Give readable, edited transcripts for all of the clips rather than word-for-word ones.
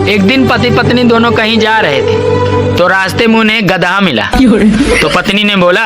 एक दिन पति पत्नी दोनों कहीं जा रहे थे तो रास्ते में उन्हें गधा मिला। तो पत्नी ने बोला,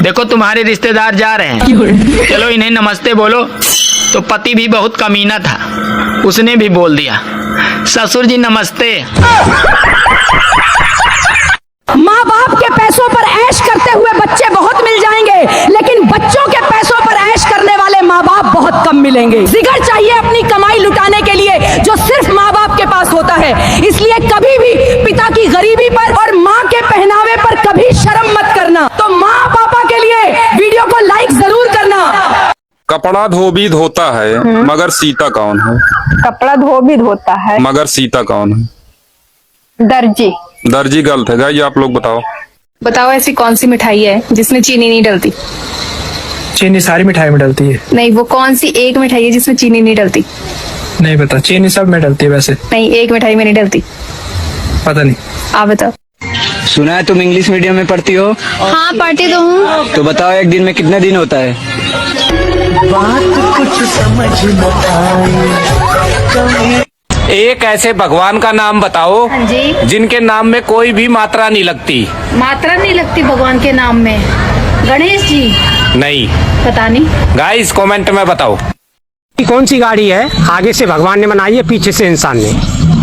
देखो तुम्हारे रिश्तेदार जा रहे हैं, चलो इन्हें नमस्ते बोलो। तो पति भी बहुत कमीना था, उसने भी बोल दिया, ससुर जी नमस्ते। माँ बाप के पैसों पर ऐश करते हुए बच्चे बहुत मिल जाएंगे, लेकिन बच्चों के पैसों पर ऐश करने वाले माँ बाप बहुत कम मिलेंगे। जिगर चाहिए अपनी कमाई लुटाने के लिए जो सिर्फ माँ बाप के पास होता है। इसलिए कभी भी पिता की गरीबी पर और माँ के पहनावे पर कभी शर्म मत करना। तो माँ पापा के लिए वीडियो को लाइक जरूर करना। कपड़ा धोबी धोता है मगर सीता कौन है? कपड़ा धोबी धोता है मगर सीता कौन है? दर्जी। दर्जी गलत है गाइस, आप लोग बताओ। बताओ ऐसी कौन सी मिठाई है जिसमें चीनी नहीं डलती? चीनी सारी मिठाई में डलती है। नहीं, वो कौन सी एक मिठाई है जिसमें चीनी नहीं डलती? नहीं पता, चीनी सब में डलती है वैसे। नहीं, एक मिठाई में नहीं डलती। पता नहीं। आप बताओ। सुना है तुम इंग्लिश मीडियम में पढ़ती हो? हाँ, पढ़ती तो हूँ। तो बताओ एक दिन में कितने दिन होता है? बात कुछ समझ न आए। एक ऐसे भगवान का नाम बताओ जी। जिनके नाम में कोई भी मात्रा नहीं लगती। मात्रा नहीं लगती भगवान के नाम में? गणेश जी। नहीं, पता नहीं। गाइस कमेंट में बताओ। कौन सी गाड़ी है आगे से भगवान ने बनाई है पीछे से इंसान ने?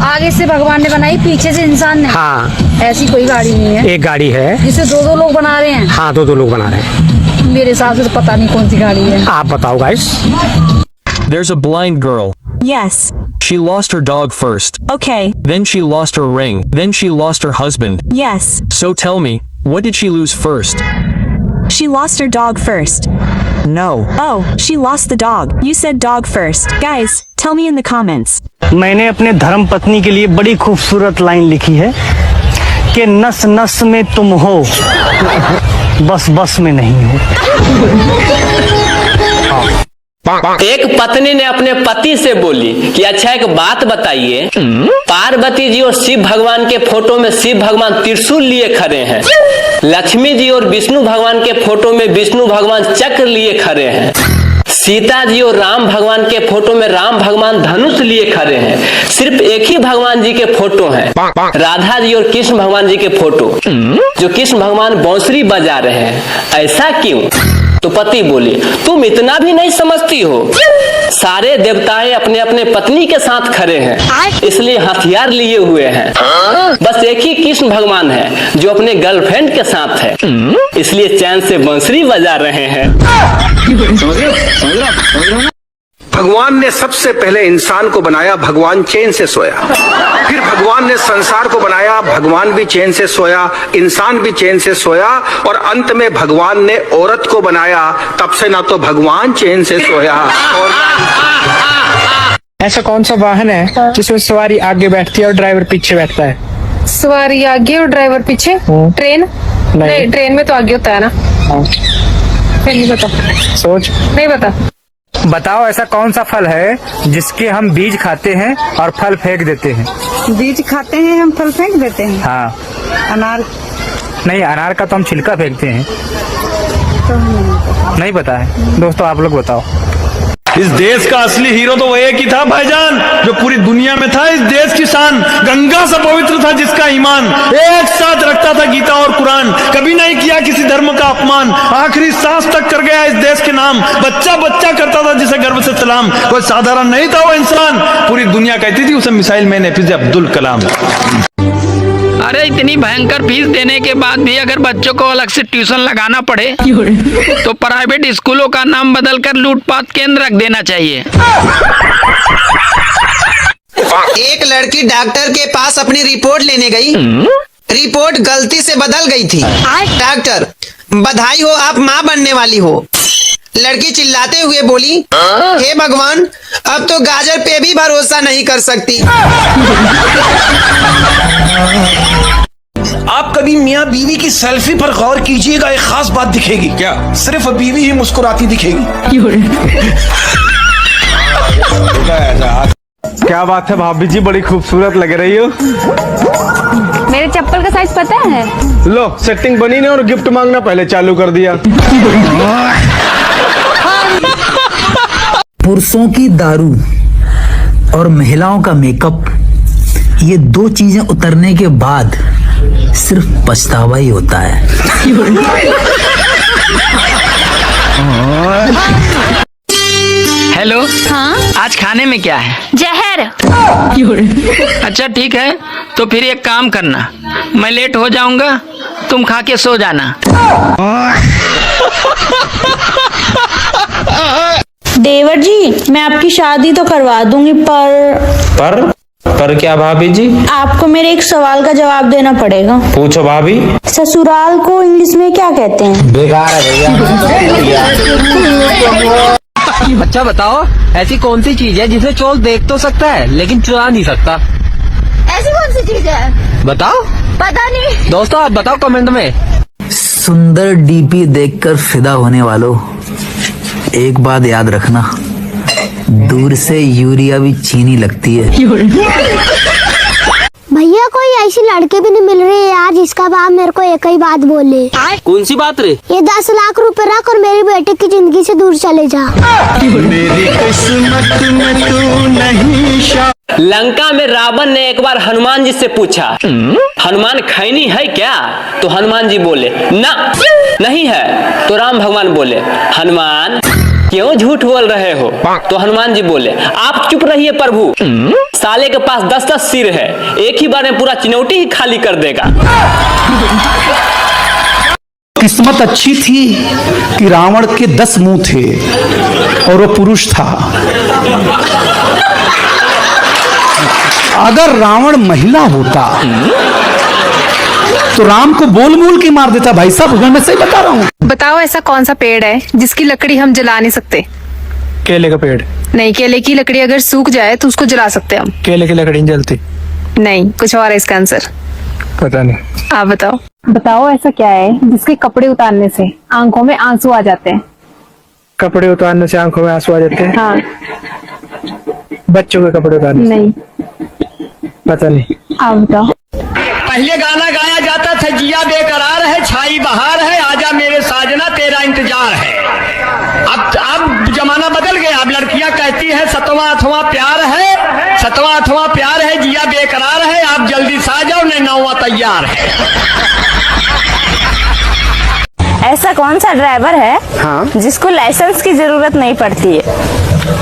आगे से भगवान ने बनाई, पीछे से इंसान ने? हाँ, ऐसी कोई गाड़ी नहीं है। एक गाड़ी है जिसे दो दो लोग बना रहे हैं। हाँ, दो लोग बना रहे हैं। मेरे हिसाब से तो पता नहीं कौन सी गाड़ी है। आप बताओ guys. There's a blind girl. Yes. She lost her dog first. Okay. Then she lost her ring. Then she lost her husband. Yes. So tell me, what did she lose first? She lost her dog first. No. Oh, she lost the dog. You said dog first. Guys, tell me in the comments. मैंने अपने धर्म पत्नी के लिए बड़ी खूबसूरत line लिखी है कि नस नस में तुम हो, बस बस में नहीं हो। एक पत्नी ने अपने पति से बोली कि अच्छा एक बात बताइए, पार्वती जी और शिव भगवान के फोटो में शिव भगवान त्रिशूल लिए खड़े हैं, लक्ष्मी जी और विष्णु भगवान के फोटो में विष्णु भगवान चक्र लिए खड़े हैं, सीता जी और राम भगवान के फोटो में राम भगवान धनुष लिए खड़े हैं, सिर्फ एक ही भगवान जी के फोटो हैं, राधा जी और कृष्ण भगवान जी के फोटो, जो कृष्ण भगवान बांसुरी बजा रहे हैं, ऐसा क्यों? तो पति बोले, तुम इतना भी नहीं समझती हो, सारे देवताएं अपने अपने पत्नी के साथ खड़े हैं, इसलिए हथियार लिए हुए हैं, बस एक ही कृष्ण भगवान है जो अपने गर्लफ्रेंड के साथ है, इसलिए चैन से बांसुरी बजा रहे हैं। भगवान ने सबसे पहले इंसान को बनाया, भगवान चैन से सोया। फिर भगवान ने संसार को बनाया, भगवान भी चैन से सोया, इंसान भी चैन से सोया, और अंत में भगवान ने औरत को बनाया, तब से ना तो भगवान चैन से सोया और ऐसा कौन सा वाहन है जिसमें सवारी आगे बैठती है और ड्राइवर पीछे बैठता है? सवारी आगे और ड्राइवर पीछे? ट्रेन? नहीं, ट्रेन में तो आगे होता है ना। फिर नहीं पता। सोच। नहीं पता। बताओ ऐसा कौन सा फल है जिसके हम बीज खाते हैं और फल फेंक देते हैं? बीज खाते हैं हम, फल फेंक देते हैं। हाँ। अनार? नहीं, अनार का तो हम छिलका फेंकते हैं। नहीं पता है। दोस्तों आप लोग बताओ। इस देश का असली हीरो तो वो एक ही था भाईजान, जो पूरी दुनिया में था इस देश की शान, गंगा से पवित्र था जिसका ईमान, एक साथ रखता था गीता और कुरान, कभी नहीं किया किसी धर्म का अपमान, आखिरी सांस तक कर गया इस देश के नाम, बच्चा बच्चा करता था जिसे गर्व से सलाम, कोई साधारण नहीं था वो इंसान, पूरी दुनिया कहती थी उसे missile man APJ Abdul Kalam. अरे इतनी भयंकर फीस देने के बाद भी अगर बच्चों को अलग से ट्यूशन लगाना पड़े तो प्राइवेट स्कूलों का नाम बदलकर लूटपाट केंद्र रख देना चाहिए। एक लड़की डॉक्टर के पास अपनी रिपोर्ट लेने गई, रिपोर्ट गलती से बदल गई थी। डॉक्टर, बधाई हो, आप माँ बनने वाली हो। लड़की चिल्लाते हुए बोली, हे भगवान, अब तो गाजर पे भी भरोसा नहीं कर सकती। आप कभी मियाँ बीवी की सेल्फी पर गौर कीजिएगा, एक खास बात दिखेगी। क्या? सिर्फ बीवी ही मुस्कुराती दिखेगी। क्या बात है भाभी जी, बड़ी खूबसूरत लग रही हो। मेरे चप्पल का साइज पता है? लो सेटिंग बनी नहीं और गिफ्ट मांगना पहले चालू कर दिया। पुरुषों की दारू और महिलाओं का मेकअप ये दो चीजें उतरने के बाद सिर्फ पछतावा ही होता है। हेलो। हाँ? आज खाने में क्या है? जहर। अच्छा ठीक है, तो फिर एक काम करना, मैं लेट हो जाऊंगा, तुम खा के सो जाना। देवर जी, मैं आपकी शादी तो करवा दूंगी, पर क्या भाभी जी? आपको मेरे एक सवाल का जवाब देना पड़ेगा। पूछो भाभी। ससुराल को इंग्लिश में क्या कहते हैं? बेकार है भैया। अच्छा बताओ, ऐसी कौन सी चीज है जिसे चोर देख तो सकता है लेकिन चुरा नहीं सकता? ऐसी कौन सी चीज है? बताओ। पता नहीं। दोस्तों आप बताओ कमेंट में। सुंदर डीपी देखकर फिदा होने वालों, एक बात याद रखना, दूर से यूरिया भी चीनी लगती है। भैया कोई ऐसी लड़की भी नहीं मिल रही है यार जिसका बाप मेरे को एक ही बात बोले। कौन सी बात रे? ये 10 लाख रुपए रख और मेरी बेटे की जिंदगी से दूर चले जा। मेरी किस्मत में तू नहीं। लंका में रावण ने एक बार हनुमान जी से पूछा, हनुमान खैनी है क्या? तो हनुमान जी बोले ना, नहीं है। तो राम भगवान बोले, हनुमान क्यों झूठ बोल रहे हो? तो हनुमान जी बोले, आप चुप रहिए प्रभु, साले के पास 10-10 सिर है, एक ही बार में पूरा चिनौटी ही खाली कर देगा। किस्मत अच्छी थी कि रावण के 10 मुंह थे और वो पुरुष था। अगर रावण महिला होता तो राम को बोल बोल के मार देता। भाई साहब मैं सही बता रहा हूँ। बताओ ऐसा कौन सा पेड़ है जिसकी लकड़ी हम जला नहीं सकते? केले का पेड़। नहीं, केले की लकड़ी अगर सूख जाए तो उसको जला सकते हैं हम। केले की लकड़ी नहीं जलती। नहीं, कुछ और है इसका आंसर। पता नहीं। आप बताओ। बताओ ऐसा क्या है जिसके कपड़े उतारने से आंखों में आंसू आ जाते हैं? कपड़े उतारने से आंखों में आंसू आ जाते हैं? हाँ। बच्चों के कपड़े उतारने से? नहीं। पता नहीं। आप बताओ। पहले गाना गाया जाता था, जिया बेकरार है, छाई बहार है, आजा मेरे साजना तेरा इंतजार है। अब जमाना बदल गया। अब लड़कियां कहती है 7वां 8वां प्यार है, 7वां 8वां प्यार है, जिया बेकरार है, आप जल्दी से आ जाओ, नहीं 9वां तैयार है। ऐसा कौन सा ड्राइवर है जिसको लाइसेंस की जरूरत नहीं पड़ती है?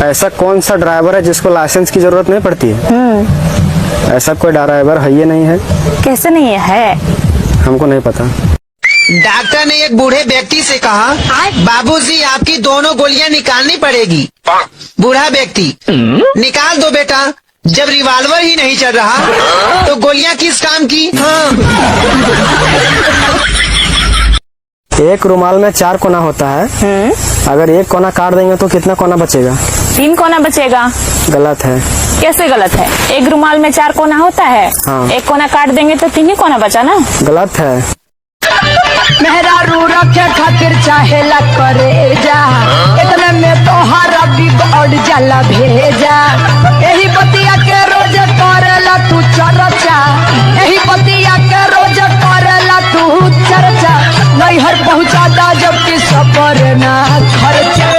ऐसा कौन सा ड्राइवर है जिसको लाइसेंस की जरूरत नहीं पड़ती है? ऐसा कोई ड्राइवर है ही नहीं है। कैसे नहीं है? हमको नहीं पता। डॉक्टर ने एक बूढ़े व्यक्ति से कहा, बाबूजी आपकी दोनों गोलियां निकालनी पड़ेगी। बूढ़ा व्यक्ति, निकाल दो बेटा, जब रिवॉल्वर ही नहीं चल रहा तो गोलियां किस काम की? एक रुमाल में 4 कोना होता है, अगर एक कोना काट देंगे तो कितना कोना बचेगा? 3 कोना बचेगा। गलत है। कैसे गलत है? एक रुमाल में 4 कोना होता है। हाँ। एक कोना काट देंगे तो 3 ही कोना बचा ना। गलत है। मेहरा रू रखे खातिर चाहे ला करे जा, इतने में तोहारा बिगड़ जाला भेजा। यही बतिया के रोज करेला तू चर्चा, यही बतिया के रोज करेला तू चर्चा। नैहर पहुँचा दा जबकि सफर ना खर्चा।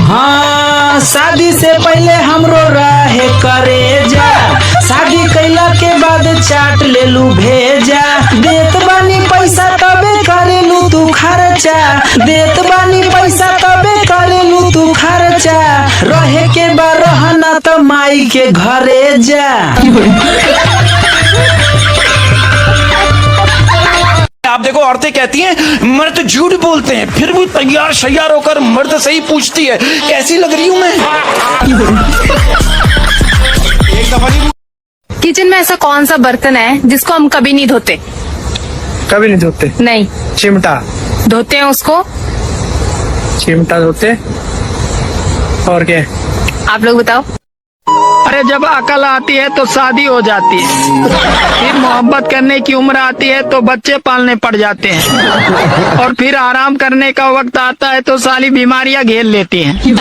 हाँ, शादी से पहले हमरो रहे करे जा, शादी कैला के बाद चाट ले लू भेजा। देत बानी पैसा तबे करेलू तू खर्चा, देत बानी पैसा तबे करेलू तू खर्चा। रहे के बा रहना तो माई के घरे जा। आप देखो, औरतें कहती हैं मर्द झूठ बोलते हैं, फिर भी तैयार शैयार होकर मर्द से ही पूछती है कैसी लग रही हूँ मैं। एक दफा किचन में ऐसा कौन सा बर्तन है जिसको हम कभी नहीं धोते? कभी नहीं धोते? नहीं। चिमटा। धोते हैं उसको? चिमटा धोते। और क्या? आप लोग बताओ। अरे जब अकल आती है तो शादी हो जाती है, फिर मोहब्बत करने की उम्र आती है तो बच्चे पालने पड़ जाते हैं, और फिर आराम करने का वक्त आता है तो सारी बीमारियां घेर लेती हैं,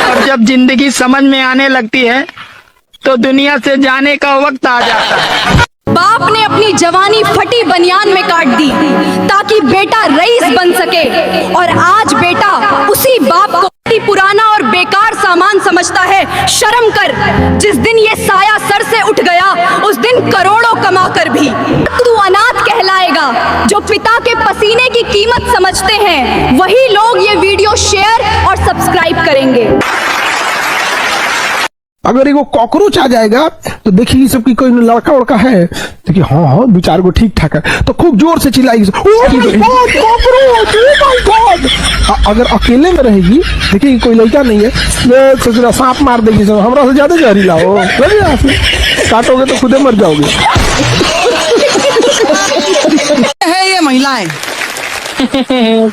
और जब जिंदगी समझ में आने लगती है तो दुनिया से जाने का वक्त आ जाता है। बाप ने अपनी जवानी फटी बनियान में काट दी ताकि बेटा रईस बन सके, और आज बेटा उसी बाप को पुराना और बेकार सामान समझता है। शर्म कर, जिस दिन ये साया सर से उठ गया उस दिन करोड़ों कमा कर भी तू अनाथ कहलाएगा। जो पिता के पसीने की कीमत समझते हैं वही लोग ये वीडियो शेयर और सब्सक्राइब करेंगे। अगर एगो कॉकरोच आ जाएगा तो देखिए सबकी कोई लड़का उड़का है, देखिए हाँ हाँ दो चार गो ठीक ठाक है तो खूब जोर से चिल्लाएगी, अगर अकेले में रहेगी देखिए कोई लड़का नहीं है, सांप मार देगी, हमरा से ज्यादा जहरीला हो, काटोगे तो खुदे मर जाओगे। है ये महिलाएं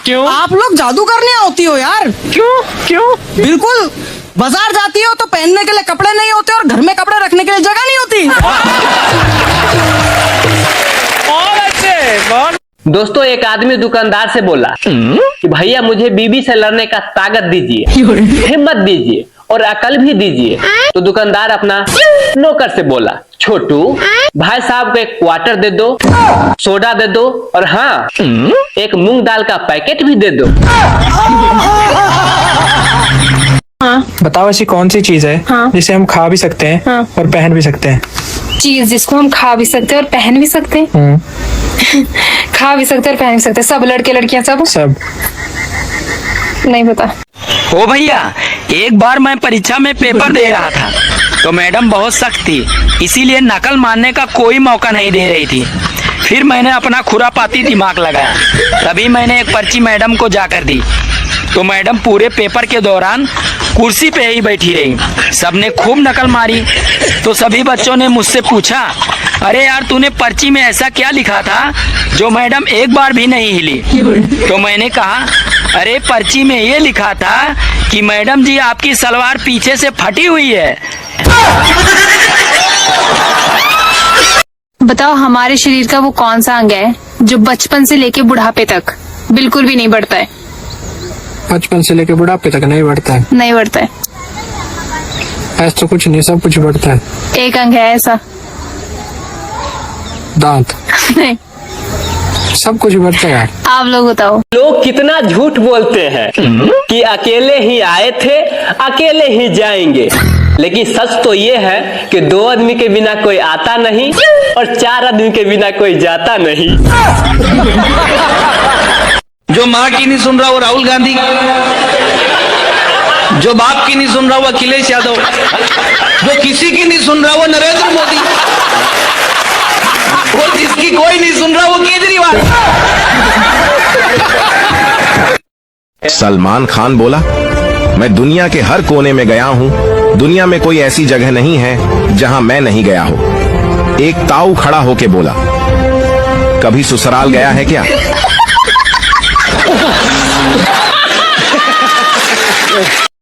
क्यों आप लोग जादू करने होती हो यार? क्यों बिल्कुल, बाजार जाती हो तो पहनने के लिए कपड़े नहीं होते और घर में कपड़े रखने के लिए जगह नहीं होती। दोस्तों, एक आदमी दुकानदार से बोला कि भैया मुझे बीवी से लड़ने का ताकत दीजिए, हिम्मत दीजिए और अकल भी दीजिए। तो दुकानदार अपना नौकर से बोला, छोटू भाई साहब को एक क्वार्टर दे दो, सोडा दे दो और हाँ एक मूंग दाल का पैकेट भी दे दो। बताओ ऐसी कौन सी चीज है जिसे हम खा भी सकते हैं और पहन भी सकते हैं? चीज जिसको हम खा भी सकते हैं और पहन भी सकते हैं। खा भी सकते हैं और पहन भी सकते हैं। सब लड़के लड़कियां सब नहीं पता। ओ भैया, एक बार मैं परीक्षा में पेपर दे रहा था तो मैडम बहुत सख्त थी, इसीलिए नकल मारने का कोई मौका नहीं दे रही थी। फिर मैंने अपना खुरापाती दिमाग लगाया, तभी मैंने एक पर्ची मैडम को जाकर दी तो मैडम पूरे पेपर के दौरान कुर्सी पे ही बैठी रही। सबने खूब नकल मारी तो सभी बच्चों ने मुझसे पूछा, अरे यार तूने पर्ची में ऐसा क्या लिखा था जो मैडम एक बार भी नहीं हिली? तो मैंने कहा, अरे पर्ची में ये लिखा था कि मैडम जी आपकी सलवार पीछे से फटी हुई है। बताओ हमारे शरीर का वो कौन सा अंग है जो बचपन से लेके बुढ़ापे तक बिल्कुल भी नहीं बढ़ता है? बचपन से लेके बुढ़ापे तक नहीं बढ़ता है? नहीं बढ़ता है। ऐसा तो कुछ नहीं, सब कुछ बढ़ता है। एक अंग है ऐसा। दांत? नहीं, सब कुछ बढ़ता है। आप लोग बताओ। लोग कितना झूठ बोलते हैं कि अकेले ही आए थे अकेले ही जाएंगे, लेकिन सच तो ये है कि 2 आदमी के बिना कोई आता नहीं और 4 आदमी के बिना कोई जाता नहीं। जो माँ की नहीं सुन रहा वो राहुल गांधी, जो बाप की नहीं सुन रहा वो अखिलेश यादव, जो किसी की नहीं सुन रहा वो नरेंद्र मोदी, और जिसकी कोई नहीं सुन रहा वो केजरीवाल। सलमान खान बोला, मैं दुनिया के हर कोने में गया हूँ, दुनिया में कोई ऐसी जगह नहीं है जहाँ मैं नहीं गया हूँ। एक ताऊ खड़ा होके बोला, कभी ससुराल गया है क्या?